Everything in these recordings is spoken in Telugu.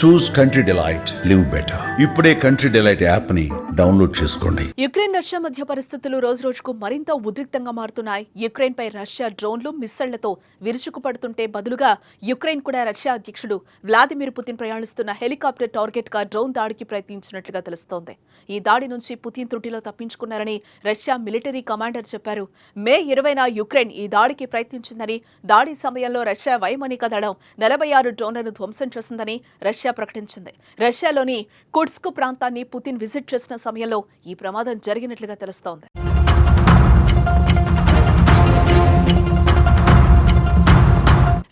చూస్ కంట్రీ డిలైట్, లివ్ బెటర్. ఇప్పుడే కంట్రీ డిలైట్ యాప్ ని డౌన్లోడ్ చేసుకోండి. యుక్రెయిన్ రష్యా మధ్య పరిస్థితులు రోజురోజుకు మరింత ఉద్రిక్తంగా మారుతున్నాయి. యుక్రెయిన్ పై రష్యా డ్రోన్లు మిస్సైళ్లతో విరుచుకుపడుతుంటే బదులుగా యుక్రెయిన్ కూడా రష్యా అధ్యక్షుడు వ్లాదిమిర్ పుతిన్ ప్రయాణిస్తున్న హెలికాప్టర్ టార్గెట్ గా డ్రోన్ దాడికి ప్రయత్నించినట్లుగా తెలుస్తోంది. ఈ దాడి నుంచి పుతిన్ త్రుటిలో తప్పించుకున్నారని రష్యా మిలిటరీ కమాండర్ చెప్పారు. మే 20న యుక్రెయిన్ ఈ దాడికి ప్రయత్నించిందని, దాడి సమయంలో రష్యా వైమానిక దళం 46 డ్రోన్లను ధ్వంసం చేసిందని రష్యా ప్రకటించింది. రష్యాలోని కుర్స్క్ ప్రాంతాన్ని పుతిన్ విజిట్ చేసిన సమయంలో ఈ ప్రమాదం జరిగినట్లుగా తెలుస్తోంది.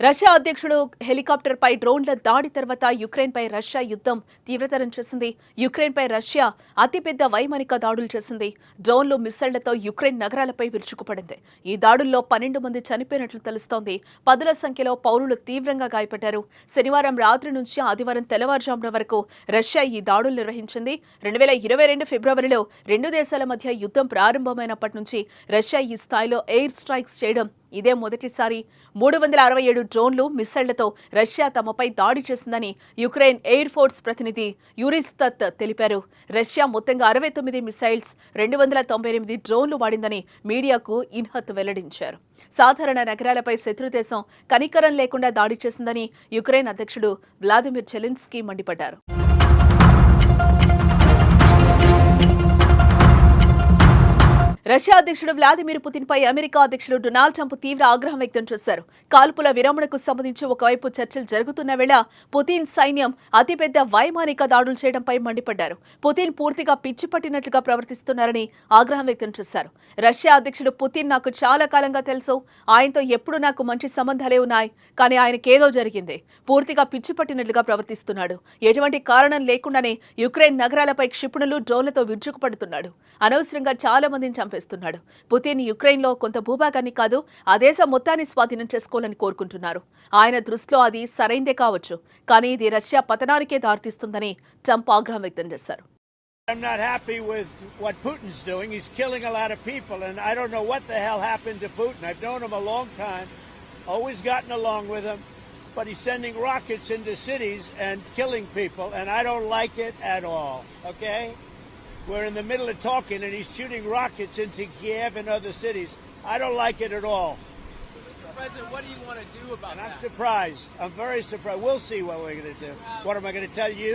రష్యా అధ్యక్షుడు హెలికాప్టర్ పై డ్రోన్ల దాడి తర్వాత యుక్రెయిన్ పై రష్యా యుద్ధం తీవ్రతరం చేసింది. యుక్రెయిన్ పై రష్యా అతిపెద్ద వైమానిక దాడులు చేసింది. డ్రోన్లు మిస్సైళ్లతో యుక్రెయిన్ నగరాలపై విరుచుకుపడింది. ఈ దాడుల్లో 12 మంది చనిపోయినట్లు తెలుస్తోంది. పదుల సంఖ్యలో పౌరులు తీవ్రంగా గాయపడ్డారు. శనివారం రాత్రి నుంచి ఆదివారం తెల్లవారుజామున వరకు రష్యా ఈ దాడులు నిర్వహించింది. 2022 ఫిబ్రవరిలో రెండు దేశాల మధ్య యుద్ధం ప్రారంభమైనప్పటి నుంచి రష్యా ఈ స్థాయిలో ఎయిర్ స్ట్రైక్స్ చేయడం ఇదే మొదటిసారి. 367 డ్రోన్లు మిస్సైళ్లతో రష్యా తమపై దాడి చేసిందని యుక్రెయిన్ ఎయిర్ ఫోర్స్ ప్రతినిధి యూరిస్తత్ తెలిపారు. రష్యా మొత్తంగా 69 మిసైల్స్, 298 డ్రోన్లు వాడిందని మీడియాకు ఇన్హత్ వెల్లడించారు. సాధారణ నగరాలపై శత్రుదేశం కనికరం లేకుండా దాడి చేసిందని యుక్రెయిన్ అధ్యక్షుడు వ్లాదిమిర్ జెలెన్స్కీ మండిపడ్డారు. రష్యా అధ్యక్షుడు వ్లాదిమిర్ పుతిన్ పై అమెరికా అధ్యక్షుడు డొనాల్డ్ ట్రంప్ తీవ్ర ఆగ్రహం వ్యక్తం చేశారు. కాల్పుల విరమణకు సంబంధించి ఒకవైపు చర్చలు జరుగుతున్న వేళ పుతిన్ సైన్యం అతిపెద్ద వైమానిక దాడులు చేయడంపై మండిపడ్డారు. పుతిన్ పూర్తిగా పిచ్చి పట్టినట్లుగా ప్రవర్తిస్తున్నారని ఆగ్రహం వ్యక్తం చేశారు. రష్యా అధ్యక్షుడు పుతిన్ నాకు చాలా కాలంగా తెలుసు. ఆయనతో ఎప్పుడు నాకు మంచి సంబంధాలే ఉన్నాయి. కానీ ఆయనకేదో జరిగింది. పూర్తిగా పిచ్చి పట్టినట్లుగా ప్రవర్తిస్తున్నాడు. ఎటువంటి కారణం లేకుండానే యుక్రెయిన్ నగరాలపై క్షిపణులు, డ్రోన్లతో విరుచుకుపడుతున్నాడు. అనవసరంగా చాలా మందిని చంపేస్తున్నాడు. పుతిన్ యుక్రెయిన్ లో కొంత భూభాగాన్ని కాదు, ఆ దేశం మొత్తాన్ని స్వాధీనం చేసుకోవాలని కోరుకుంటున్నారు. ఆయన దృష్టిలో అది సరైందే కావచ్చు, కానీ ఇది రష్యా పతనానికే దారితీస్తుందని ట్రంప్ ఆగ్రహం వ్యక్తం చేశారు. I'm not happy with what Putin's doing. He's killing a lot of people, and I don't know what the hell happened to Putin. I've known him a long time, always gotten along with him, but he's sending rockets into cities and killing people, and I don't like it at all, okay? We're in the middle of talking, and he's shooting rockets into Kiev and other cities. I don't like it at all. Mr. President, what do you want to do about that? I'm surprised. I'm very surprised. We'll see what we're going to do. What am I going to tell you?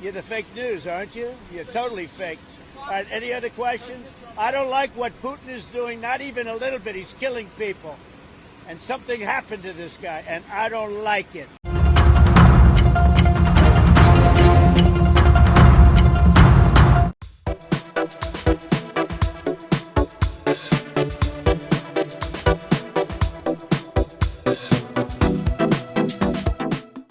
You're the fake news, aren't you? You're totally fake. All right, any other questions? I don't like what Putin is doing, not even a little bit. He's killing people. And something happened to this guy, and I don't like it.